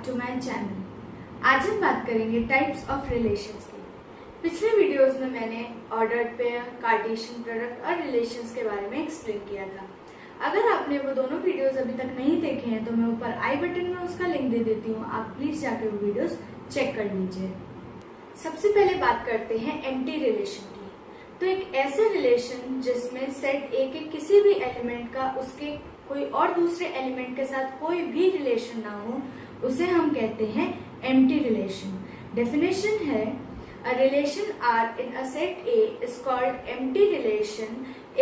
Back to my channel. आज हम बात करेंगे टाइप्स ऑफ रिलेशंस की। पिछले वीडियोस में मैंने ऑर्डर्ड पेयर, कार्टेशियन प्रोडक्ट और रिलेशंस के बारे में एक्सप्लेन किया था। अगर आपने वो दोनों वीडियोस अभी तक नहीं देखे हैं तो मैं ऊपर आई बटन में उसका लिंक दे देती हूँ, आप प्लीज जाके वो वीडियोस चेक कर लीजिए। सबसे पहले बात करते हैं एम्प्टी रिलेशन की। तो एक ऐसे रिलेशन जिसमें सेट ए के किसी भी एलिमेंट का उसके कोई और दूसरे एलिमेंट के साथ कोई भी रिलेशन ना हो, उसे हम कहते हैं एम्प्टी रिलेशन। डेफिनेशन है, a relation R in a set A is called empty relation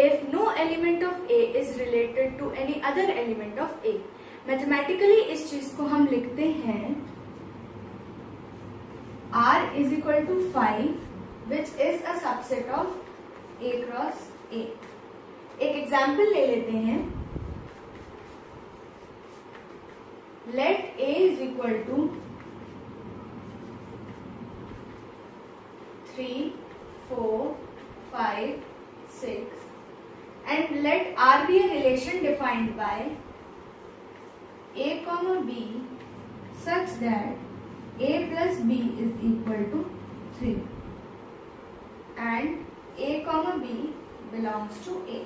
if no element of A is related to any other element of A। Mathematically इस चीज को हम लिखते हैं R is equal to 5 which is a subset of A cross A। एक example ले लेते हैं। Let A is equal to 3, 4, 5, 6 and let R be a relation defined by A comma B such that A plus B is equal to 3 and A comma B belongs to A।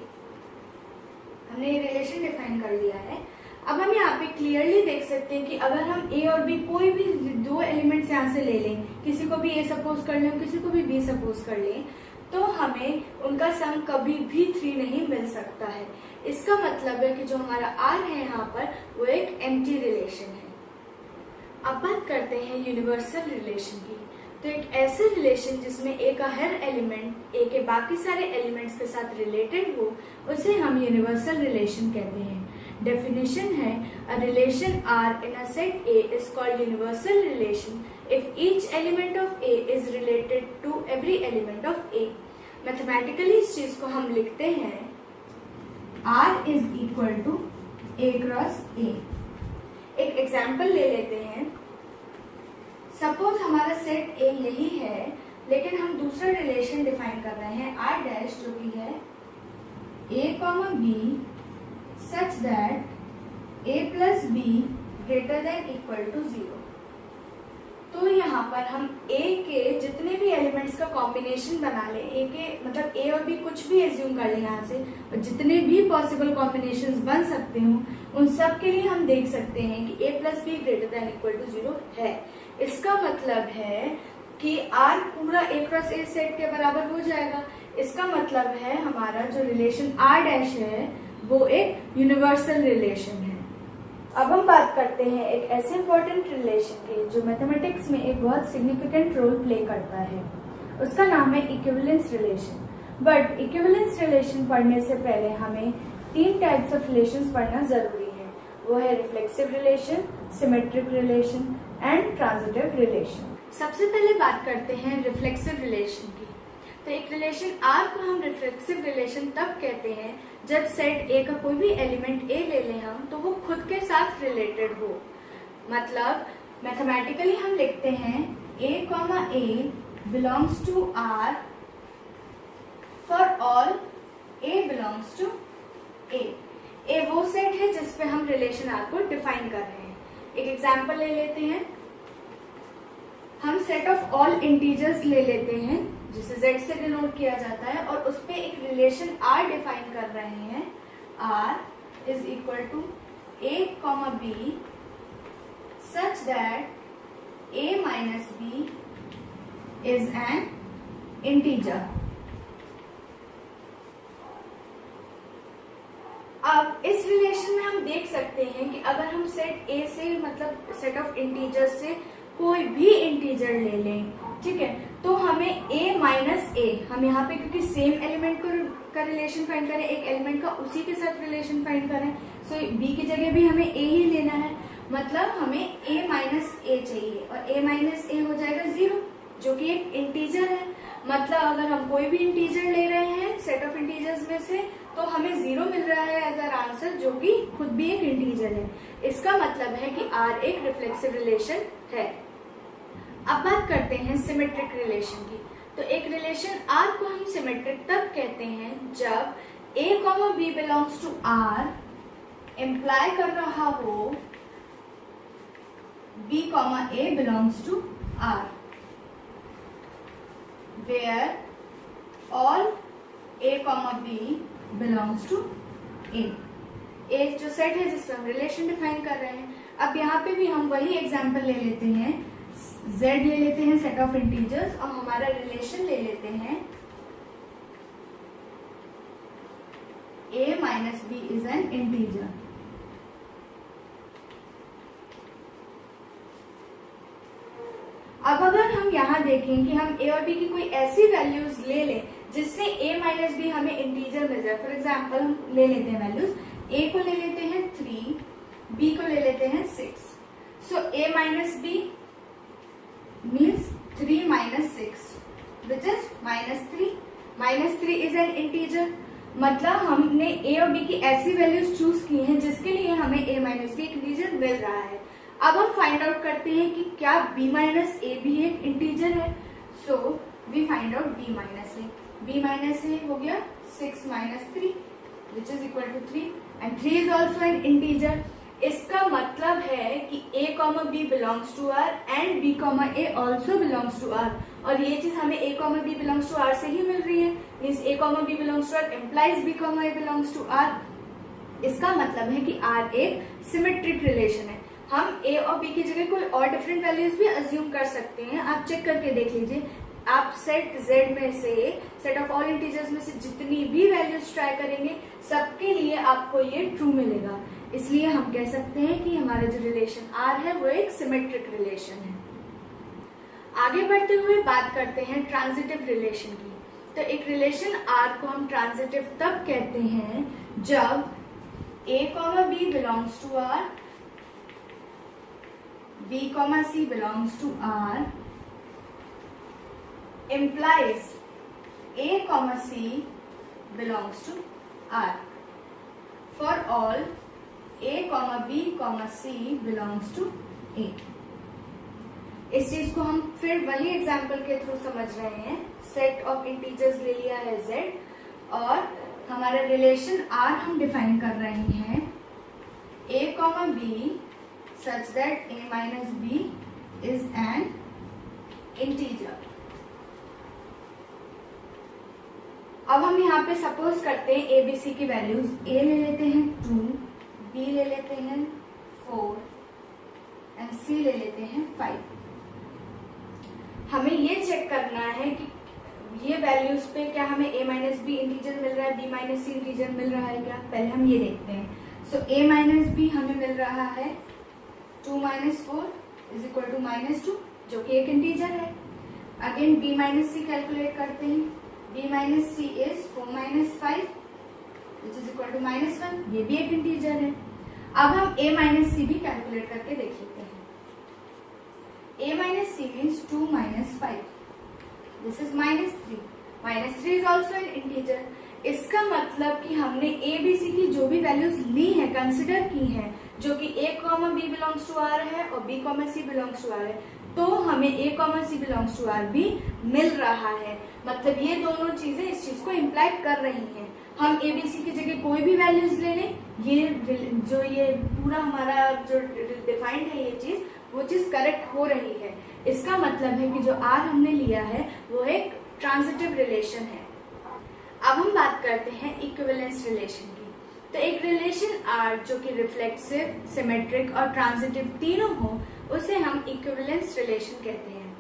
हमने ये relation define कर लिया है। अब हम यहाँ पे clearly देख सकते हैं कि अगर हम A और B कोई भी दो एलिमेंट्स यहाँ से ले लें, किसी को भी A सपोज कर लें, किसी को भी B सपोज कर लें, तो हमें उनका सम कभी भी 3 नहीं मिल सकता है। इसका मतलब है कि जो हमारा R है यहाँ पर वो एक एम्प्टी रिलेशन है। अब बात करते हैं यूनिवर्सल रिलेशन की। तो एक ऐसे रिलेशन जिसमें A का हर एलिमेंट A के बाकी सारे एलिमेंट्स के साथ रिलेटेड हो, उसे हम यूनिवर्सल रिलेशन कहते हैं। Definition है, a relation R in a set A is called universal relation if each element of A is related to every element of A। Mathematically इस चीज को हम लिखते हैं R is equal to A cross A। एक example ले लेते हैं। सपोज हमारा सेट A यही है, लेकिन हम दूसरा रिलेशन डिफाइन कर रहे हैं R डैश, जो कि है A comma B such that A plus B greater than equal to 0। तो यहाँ पर हम A के जितने भी एलिमेंट्स का कॉम्बिनेशन बना लें, A के मतलब A और B कुछ भी एज्यूम कर लें यहाँ से, और जितने भी पॉसिबल कॉम्बिनेशंस बन सकते हो उन सब के लिए हम देख सकते हैं कि A plus B greater than equal to 0 है। इसका मतलब है कि R पूरा A क्रॉस A सेट के बराबर हो जाएगा। इसका मतलब है हमारा जो रिलेशन R डैश है वो एक यूनिवर्सल रिलेशन है। अब हम बात करते हैं एक ऐसे इंपॉर्टेंट रिलेशन की जो मैथमेटिक्स में एक बहुत सिग्निफिकेंट रोल प्ले करता है। उसका नाम है equivalence relation. But equivalence relation पढ़ने से पहले हमें 3 टाइप्स ऑफ रिलेशंस पढ़ना जरूरी है। वो है reflexive relation, symmetric relation and transitive relation. सबसे पहले बात करते हैं रिफ्लेक्सिव रिलेशन की। तो एक रिलेशन R को हम रिफ्लेक्सिव रिलेशन तब कहते हैं जब सेट A का कोई भी एलिमेंट A ले लें हम, तो वो खुद के साथ रिलेटेड हो। मतलब मैथमेटिकली हम लिखते हैं A comma A belongs to R for all A belongs to A। A वो सेट है जिस पे हम रिलेशन R को डिफाइन कर रहे हैं। एक एग्जाम्पल ले लेते हैं। हम सेट ऑफ ऑल इंटीजर्स ले लेते हैं जिसे Z से डिनोट किया जाता है, और उस पे एक रिलेशन R डिफाइन कर रहे हैं। R is equal to A comma B such that A minus B is an integer। अब इस रिलेशन में हम देख सकते हैं कि अगर हम सेट A से मतलब सेट ऑफ इंटीजर्स से कोई भी इंटीजर ले लें, ठीक है, तो हमें A माइनस A, हम यहाँ पे क्योंकि सेम एलिमेंट का रिलेशन फाइंड करें, एक एलिमेंट का उसी के साथ रिलेशन फाइंड करें, सो B की जगह भी हमें A ही लेना है। मतलब हमें A माइनस A चाहिए और A माइनस A हो जाएगा 0, जो कि एक इंटीजर है। मतलब अगर हम कोई भी इंटीजर ले रहे हैं सेट ऑफ इंटीजर्स में से, तो हमें 0 मिल रहा है एज आर आंसर, जो कि खुद भी एक इंटीजर है। इसका मतलब है कि R एक रिफ्लेक्सिव रिलेशन है। अब बात करते हैं सिमेट्रिक रिलेशन की। तो एक रिलेशन R को हम सिमेट्रिक तब कहते हैं जब A, B belongs to R imply कर रहा हो B comma A belongs to R, where all A comma B belongs to A. एक जो सेट है जिसमें हम रिलेशन डिफाइन कर रहे हैं. अब यहाँ पे भी हम वही एग्जांपल ले लेते हैं, Z ले लेते हैं सेट ऑफ इंटीजर्स और हमारा रिलेशन ले लेते हैं A minus B is an integer. अब अगर हम यहाँ देखें कि हम A और B की कोई ऐसी वैल्यूज ले लें जिससे A माइनस बी हमें इंटीजर मिल जाए. फॉर एग्जाम्पल हम ले लेते हैं वैल्यूज, A को ले लेते हैं 3, B को ले लेते हैं 6. So A minus B means 3 minus 6 which is -3. -3 is an integer. मतलब हमने A और B की ऐसी वैल्यूज चूज की हैं जिसके लिए हमें A माइनस बी एक इंटीजर मिल रहा है. अब हम फाइंड आउट करते हैं कि क्या B माइनस ए भी एक इंटीजर है. So we find out B minus A. B minus A हो गया 6 minus 3 which is equal to 3 and 3 is also an integer. इसका मतलब है कि A comma B belongs to R and B comma A also belongs to R. और ये चीज हमें A comma B belongs to R से ही मिल रही है. Means A comma B belongs to R implies B comma A belongs to R. इसका मतलब है कि R एक सिमेट्रिक रिलेशन है. हम A और B की जगह कोई और डिफरेंट वैल्यूज भी अज्यूम कर सकते हैं. आप चेक करके देख लीजिए. आप सेट Z में से, सेट ऑफ ऑल इंटीजर्स में से जितनी भी वैल्यूज ट्राई करेंगे सबके लिए आपको ये ट्रू मिलेगा. इसलिए हम कह सकते हैं कि हमारा जो रिलेशन R है वो एक सिमेट्रिक रिलेशन है. आगे बढ़ते हुए बात करते हैं ट्रांजिटिव रिलेशन की. तो एक रिलेशन R को हम ट्रांजिटिव तब कहते हैं जब A comma B belongs to R, B comma C belongs to R, implies A comma C belongs to R. For all A comma B comma C belongs to A. इस चीज को हम फिर वही एग्जाम्पल के थ्रू समझ रहे हैं. सेट ऑफ इंटीजर्स ले लिया है Z और हमारा रिलेशन R हम डिफाइन कर रहे हैं A comma B such that A minus B is an integer. अब हम यहाँ पे सपोज करते हैं A B C की वैल्यूज. A ले लेते हैं 2, B ले लेते हैं 4 एंड C ले लेते हैं 5. हमें ये चेक करना है कि ये वैल्यूज पे क्या हमें A माइनस बी इंटीजर मिल रहा है, B माइनस सी इंटीजर मिल रहा है क्या. पहले हम ये देखते हैं. सो A माइनस बी हमें मिल रहा है 2 minus 4 is equal to -2 जो कि एक इंटीजर है. Again B minus C calculate करते हैं. B minus C is 4 minus 5 which is equal to -1. ये भी एक इंटीजर है. अब हम A माइनस सी भी कैलकुलेट करके देख लेते हैं. A minus C means 2 minus 5. This is -3. -3 is also an integer. इसका मतलब कि हमने A, B, C की जो भी वैल्यूज ली है, कंसिडर की हैं, जो कि A, B belongs to R है और B, C belongs to R है, तो हमें A, C belongs to R भी मिल रहा है. मतलब ये दोनों चीजें इस चीज को इम्प्लाई कर रही हैं. हम A, B, C की जगह कोई भी वैल्यूज ले लें, ये पूरा हमारा जो डिफाइंड है ये चीज, वो चीज करेक्ट हो रही है. इसका मतलब है कि जो R हमने लिया है वो एक ट्रांजिटिव रिलेशन है. अब हम बात करते हैं इक्विवेलेंस रिलेशन की. तो एक रिलेशन R जो कि रिफ्लेक्सिव, सिमेट्रिक और ट्रांजिटिव तीनों हो, उसे हम इक्विवेलेंस रिलेशन कहते हैं.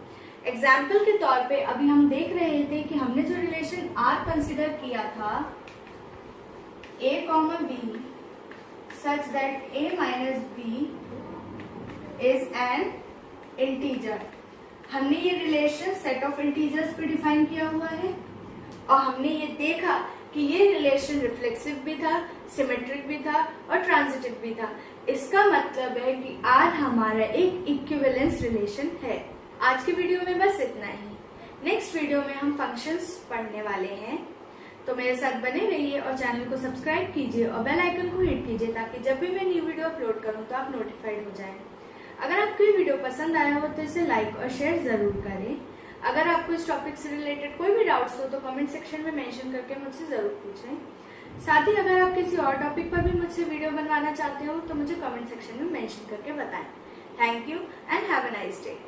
एग्जाम्पल के तौर पे अभी हम देख रहे थे कि हमने जो रिलेशन R कंसिडर किया था A, B such that A minus B is an integer. हमने ये रिलेशन सेट ऑफ इंटीजर्स पे डिफाइन किया हुआ है और हमने ये देखा कि ये रिलेशन रिफ्लेक्सिव भी था, सिमेट्रिक भी था और ट्रांजिटिव भी था. इसका मतलब है कि R हमारा एक इक्विवेलेंस रिलेशन है. आज की वीडियो में बस इतना ही. नेक्स्ट वीडियो में हम फंक्शंस पढ़ने वाले हैं, तो मेरे साथ बने रहिए और चैनल को सब्सक्राइब कीजिए और बेल आइकन को हिट कीजिए ताकि जब भी मैं न्यू वीडियो अपलोड करूं तो आप नोटिफाइड हो जाएं. अगर आपको ये वीडियो पसंद आया हो तो इसे लाइक और शेयर जरूर करें. अगर आपको इस टॉपिक से रिलेटेड कोई भी डाउट्स हो तो कमेंट सेक्शन में मेंशन करके मुझसे जरूर पूछें. साथ ही अगर आप किसी और टॉपिक पर भी मुझसे वीडियो बनवाना चाहते हो तो मुझे कमेंट सेक्शन में मेंशन करके बताएं. Thank you and have a nice day.